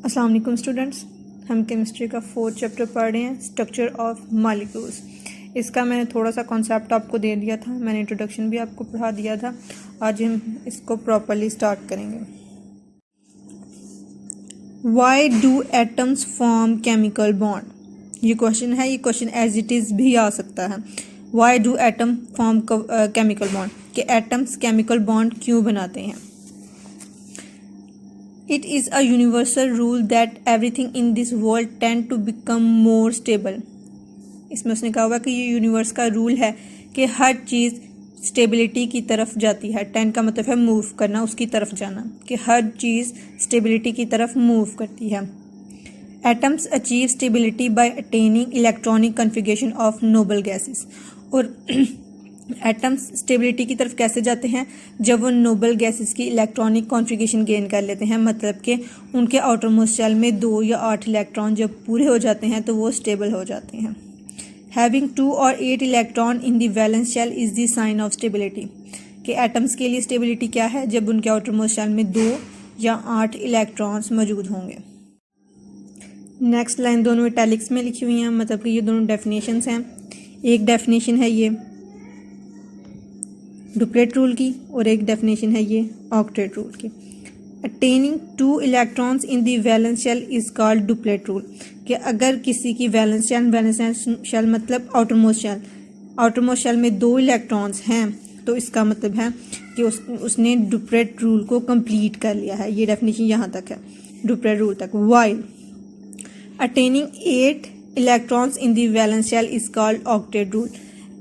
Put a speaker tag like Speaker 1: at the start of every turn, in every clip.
Speaker 1: अस्सलाम वालेकुम स्टूडेंट्स, हम केमिस्ट्री का 4th चैप्टर पढ़ रहे हैं, स्ट्रक्चर ऑफ मॉलिक्यूल्स। इसका मैंने थोड़ा सा कॉन्सेप्ट आपको दे दिया था, मैंने इंट्रोडक्शन भी आपको पढ़ा दिया था। आज हम इसको प्रॉपरली स्टार्ट करेंगे। Why do atoms form chemical bond? ये क्वेश्चन है, ये क्वेश्चन एज इट इज़ भी आ सकता है। Why do atom form chemical bond, कि एटम्स केमिकल बॉन्ड क्यों बनाते हैं। It is a universal rule that everything in this world tend to become more stable. इसमें उसने कहा हुआ कि ये यूनिवर्स का रूल है कि हर चीज़ स्टेबिलिटी की तरफ जाती है। टेंड का मतलब है मूव करना, उसकी तरफ जाना, कि हर चीज़ स्टेबिलिटी की तरफ मूव करती है। Atoms achieve stability by attaining electronic configuration of noble gases. और एटम्स स्टेबिलिटी की तरफ कैसे जाते हैं? जब वो नोबल गैसेस की इलेक्ट्रॉनिक कॉन्फ़िगरेशन गेन कर लेते हैं, मतलब कि उनके आउटरमोस्ट शेल में 2 या 8 इलेक्ट्रॉन जब पूरे हो जाते हैं तो वो स्टेबल हो जाते हैं। हैविंग 2 और 8 electron in the valence shell is the sign of stability, कि एटम्स के लिए स्टेबिलिटी क्या है? जब उनके आउटरमोस्ट शेल में 2 या 8 इलेक्ट्रॉन्स मौजूद होंगे। नेक्स्ट लाइन दोनों इटैलिक्स में लिखी हुई हैं, मतलब कि ये दोनों डेफिनेशंस हैं। एक डेफिनेशन है ये डुप्लेट रूल की और एक डेफिनेशन है ये ऑक्टेट रूल की। Attaining 2 electrons in the valence shell is called duplet rule, कि अगर किसी की वैलेंस शेल मतलब आउटरमोस्ट शेल में 2 इलेक्ट्रॉन्स हैं तो इसका मतलब है कि उसने डुप्लेट रूल को कंप्लीट कर लिया है। ये डेफिनेशन यहाँ तक है, डुप्लेट रूल तक। While attaining 8 electrons in the valence shell is called octet rule,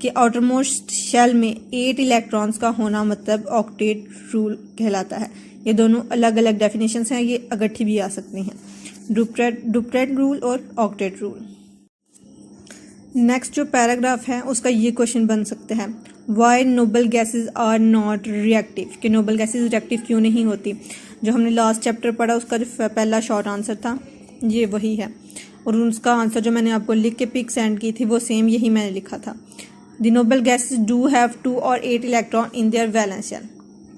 Speaker 1: कि आउटरमोस्ट शेल में 8 इलेक्ट्रॉन्स का होना मतलब ऑक्टेट रूल कहलाता है। ये दोनों अलग अलग डेफिनेशंस हैं, ये अगट्ठी भी आ सकती हैं, डुप्लेट रूल और ऑक्टेट रूल। नेक्स्ट जो पैराग्राफ है उसका ये क्वेश्चन बन सकता है, why noble gases are not reactive, कि नोबल गैसेस रिएक्टिव क्यों नहीं होती। जो हमने लास्ट चैप्टर पढ़ा उसका जो पहला शॉर्ट आंसर था ये वही है, और उसका आंसर जो मैंने आपको लिख के पिक सेंड की थी वो सेम यही मैंने लिखा था। The noble gases do have 2 और 8 electron in their valence shell,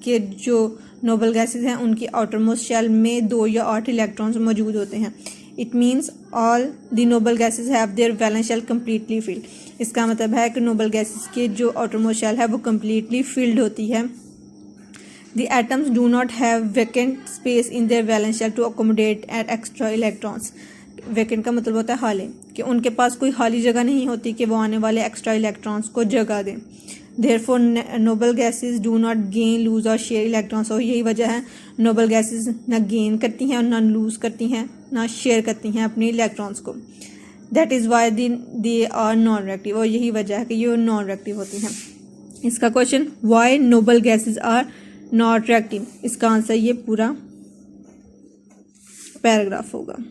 Speaker 1: कि जो नोबल गैसेस हैं उनकी आउटरमोस्ट शेल में 2 या 8 इलेक्ट्रॉन्स मौजूद होते हैं। It means all the noble gases have their valence shell completely filled. इसका मतलब है कि नोबल गैसेस के जो आउटरमोस्ट शेल है वो कम्प्लीटली फिल्ड होती है। The atoms do not have vacant space in their valence shell to accommodate eight extra electrons. Vacant का मतलब होता है खाली, कि उनके पास कोई खाली जगह नहीं होती कि वो आने वाले एक्स्ट्रा इलेक्ट्रॉन्स को जगह दें। Therefore noble gases do not gain lose और शेयर इलेक्ट्रॉन्स, और यही वजह है नोबल गैसेस ना गेन करती हैं और ना लूज करती हैं, ना शेयर करती हैं अपने इलेक्ट्रॉन्स को। That is why they are non reactive, और यही वजह है कि ये नॉन रिएक्टिव होती हैं। इसका question why noble gases are not reactive, इसका आंसर ये पूरा पैराग्राफ होगा।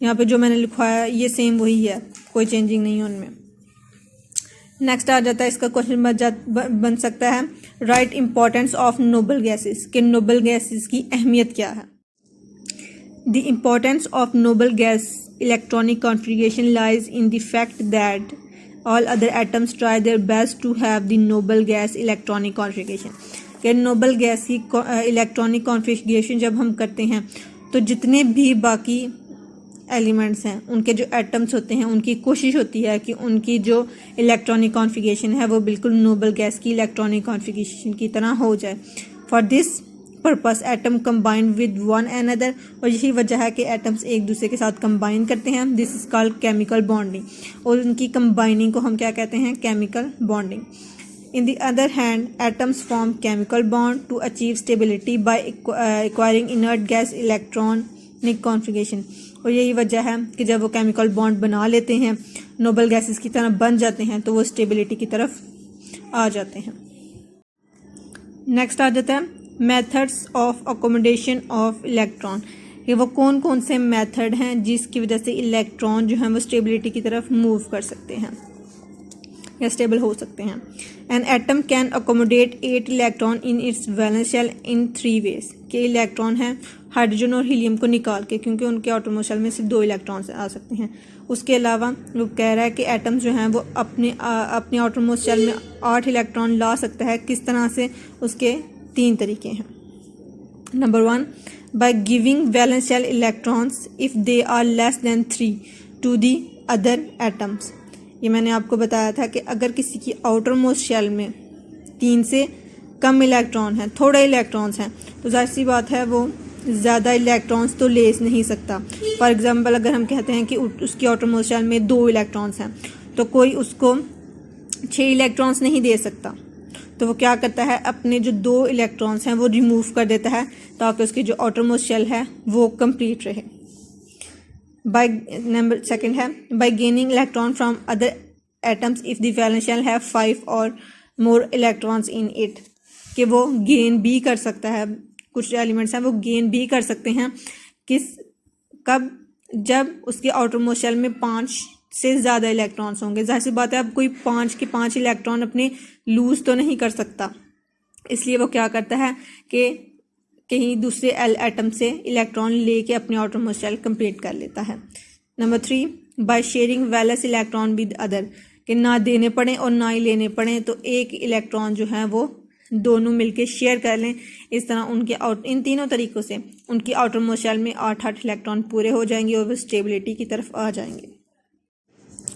Speaker 1: यहाँ पे जो मैंने लिखवाया ये सेम वही है, कोई चेंजिंग नहीं है उनमें। नेक्स्ट आ जाता है, इसका क्वेश्चन बन सकता है, right importance of noble gases, कि नोबल गैसेस की अहमियत क्या है। The importance of noble gas electronic configuration lies in the fact that all other atoms try their best to have the noble gas electronic configuration, कि noble gas की electronic configuration जब हम करते हैं तो जितने भी बाकी एलिमेंट्स हैं उनके जो एटम्स होते हैं उनकी कोशिश होती है कि उनकी जो इलेक्ट्रॉनिक कॉन्फिगरेशन है वो बिल्कुल नोबल गैस की इलेक्ट्रॉनिक कॉन्फिगरेशन की तरह हो जाए। For this purpose atom combine with one another, और यही वजह है कि एटम्स एक दूसरे के साथ कंबाइन करते हैं। This is called chemical bonding, और उनकी कंबाइनिंग को हम क्या कहते हैं? Chemical bonding. In the other hand, atoms form chemical bond to achieve stability by acquiring inert gas electronic configuration, और यही वजह है कि जब वो केमिकल बॉन्ड बना लेते हैं, नोबल गैसेस की तरह बन जाते हैं, तो वो स्टेबिलिटी की तरफ आ जाते हैं। नेक्स्ट आ जाता है methods of accommodation of electron, कि वो कौन कौन से मेथड हैं जिसकी वजह से इलेक्ट्रॉन जो हैं वो स्टेबिलिटी की तरफ मूव कर सकते हैं या स्टेबल हो सकते हैं। An atom can accommodate 8 electron in its valence shell in 3 ways, के इलेक्ट्रॉन हैं हाइड्रोजन और हीलियम को निकाल के, क्योंकि उनके आउटरमोस्ट शेल में सिर्फ 2 इलेक्ट्रॉन्स आ सकते हैं। उसके अलावा वो कह रहा है कि एटम्स जो हैं वो अपने आउटरमोस्ट शेल में 8 इलेक्ट्रॉन ला सकता है। किस तरह से? उसके 3 तरीके हैं। Number 1, by giving valence shell electrons if they are less than 3 to the other atoms। ये मैंने आपको बताया था कि अगर किसी की आउटर मोस्ट शेल में 3 से कम इलेक्ट्रॉन हैं, थोड़े इलेक्ट्रॉन्स हैं, तो जाहिर सी बात है वो ज़्यादा इलेक्ट्रॉन्स तो ले नहीं सकता। फॉर एग्जांपल अगर हम कहते हैं कि उसकी आउटर मोस्ट शेल में 2 इलेक्ट्रॉन्स हैं तो कोई उसको 6 इलेक्ट्रॉन्स नहीं दे सकता, तो वो क्या करता है, अपने जो 2 इलेक्ट्रॉन्स हैं वो रिमूव कर देता है ताकि उसकी जो आउटर मोस्ट शेल है वो कंप्लीट रहे। बाय नंबर सेकंड है bye gaining electron from other atoms if the valence shall have 5 और मोर इलेक्ट्रॉन्स इन इट, कि वो गेन भी कर सकता है, कुछ एलिमेंट्स हैं वो गेन भी कर सकते हैं कब, जब उसकी आउटर मोस्ट शेल में 5 से ज़्यादा इलेक्ट्रॉन्स होंगे। जाहिर सी बात है अब कोई 5 के 5 इलेक्ट्रॉन अपने लूज़ तो नहीं कर सकता, इसलिए वो क्या करता है कि कहीं दूसरे एटम से इलेक्ट्रॉन लेके अपने आउटर मोस्ट शेल कंप्लीट कर लेता है। Number 3 by sharing valence electron with other, कि ना देने पड़े और ना ही लेने पड़े, तो एक इलेक्ट्रॉन जो है वो दोनों मिलके शेयर कर लें। इस तरह उनके इन तीनों तरीक़ों से उनकी आउटर मोस्ट शेल में 8 इलेक्ट्रॉन पूरे हो जाएंगे और वो स्टेबिलिटी की तरफ आ जाएंगे।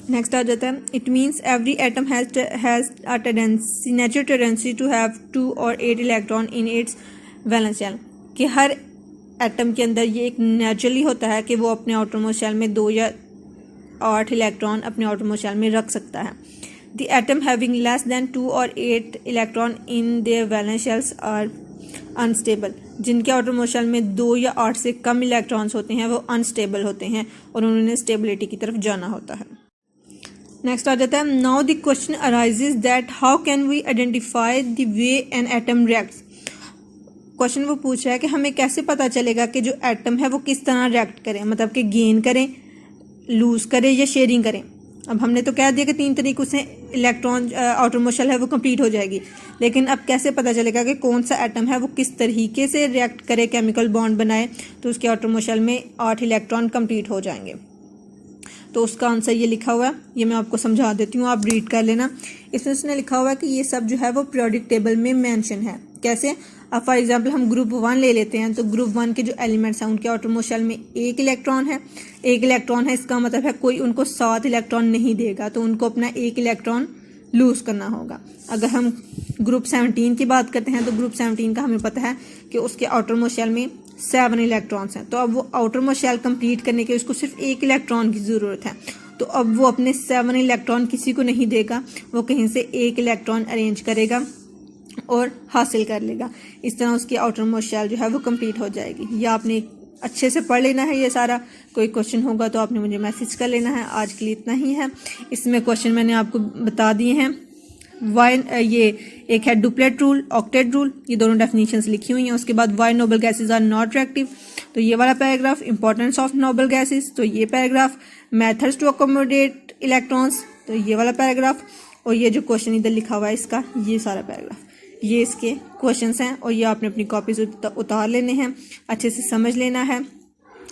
Speaker 1: नेक्स्ट आ जाता है it means every atom has a tendency, natural tendency to have 2 और 8 electron in its valence shell, कि हर एटम के अंदर ये एक नेचुरली होता है कि वो अपने आउटर मोस्ट शेल में 2 या 8 इलेक्ट्रॉन अपने आउटर मोस्ट शेल में रख सकता है। The atom having less than 2 और 8 electron in their valence shells are unstable, जिनके आउटर मोस्ट शेल में 2 या 8 से कम इलेक्ट्रॉन्स होते हैं वो अनस्टेबल होते हैं और उन्होंने स्टेबिलिटी की तरफ जाना होता है। नेक्स्ट आ जाता है now the question arises that how can we identify the way an atom reacts. Question वो पूछ रहा है कि हमें कैसे पता चलेगा कि जो एटम है वो किस तरह रिएक्ट करें, मतलब कि गेन करें, लूज करें या शेयरिंग करें। अब हमने तो कह दिया कि 3 तरीकों से इलेक्ट्रॉन आउटर मोस्ट शेल है वो कंप्लीट हो जाएगी, लेकिन अब कैसे पता चलेगा कि कौन सा एटम है वो किस तरीके से रिएक्ट करे, केमिकल बॉन्ड बनाए तो उसके आउटर मोस्ट शेल में 8 इलेक्ट्रॉन कंप्लीट हो जाएंगे। तो उसका आंसर ये लिखा हुआ है, ये मैं आपको समझा देती हूँ, आप रीड कर लेना। इसमें उसने लिखा हुआ है कि ये सब जो है वो पीरियोडिक टेबल में मेंशन है। कैसे? अब फॉर एग्जांपल हम ग्रुप 1 ले लेते हैं, तो ग्रुप 1 के जो एलिमेंट्स हैं उनके आउटर मोस्ट शेल में 1 इलेक्ट्रॉन है, 1 इलेक्ट्रॉन है, इसका मतलब है कोई उनको 7 इलेक्ट्रॉन नहीं देगा, तो उनको अपना 1 इलेक्ट्रॉन लूज करना होगा। अगर हम ग्रुप 17 की बात करते हैं तो ग्रुप 17 का हमें पता है कि उसके आउटर मोस्ट शेल में 7 इलेक्ट्रॉन्स हैं, तो अब वो आउटर मोस्ट शेल कंप्लीट करने के उसको सिर्फ 1 इलेक्ट्रॉन की ज़रूरत है, तो अब वो अपने 7 इलेक्ट्रॉन किसी को नहीं देगा, वो कहीं से 1 इलेक्ट्रॉन अरेंज करेगा और हासिल कर लेगा। इस तरह उसकी आउटर मोस्ट शेल जो है वो कंप्लीट हो जाएगी। या आपने अच्छे से पढ़ लेना है ये सारा, कोई क्वेश्चन होगा तो आपने मुझे मैसेज कर लेना है। आज के लिए इतना ही है। इसमें क्वेश्चन मैंने आपको बता दिए हैं। ये एक है डुप्लेट रूल, ऑक्टेट रूल, ये दोनों डेफिनेशंस लिखी हुई हैं। उसके बाद why noble gases are not reactive, तो ये वाला paragraph, importance of noble gases, तो ये paragraph, methods to accommodate electrons, तो ये वाला पैराग्राफ, और ये जो क्वेश्चन इधर लिखा हुआ है इसका, ये सारा पैराग्राफ, ये इसके क्वेश्चंस हैं। और ये आपने अपनी कॉपीज उतार लेने हैं, अच्छे से समझ लेना है।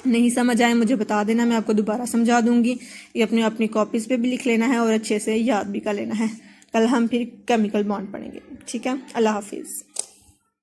Speaker 1: नहीं समझ आए मुझे बता देना, मैं आपको दोबारा समझा दूंगी। ये अपनी कॉपीज पे भी लिख लेना है और अच्छे से याद भी कर लेना है। कल हम फिर केमिकल बॉन्ड पढ़ेंगे। ठीक है, अल्लाह हाफिज़।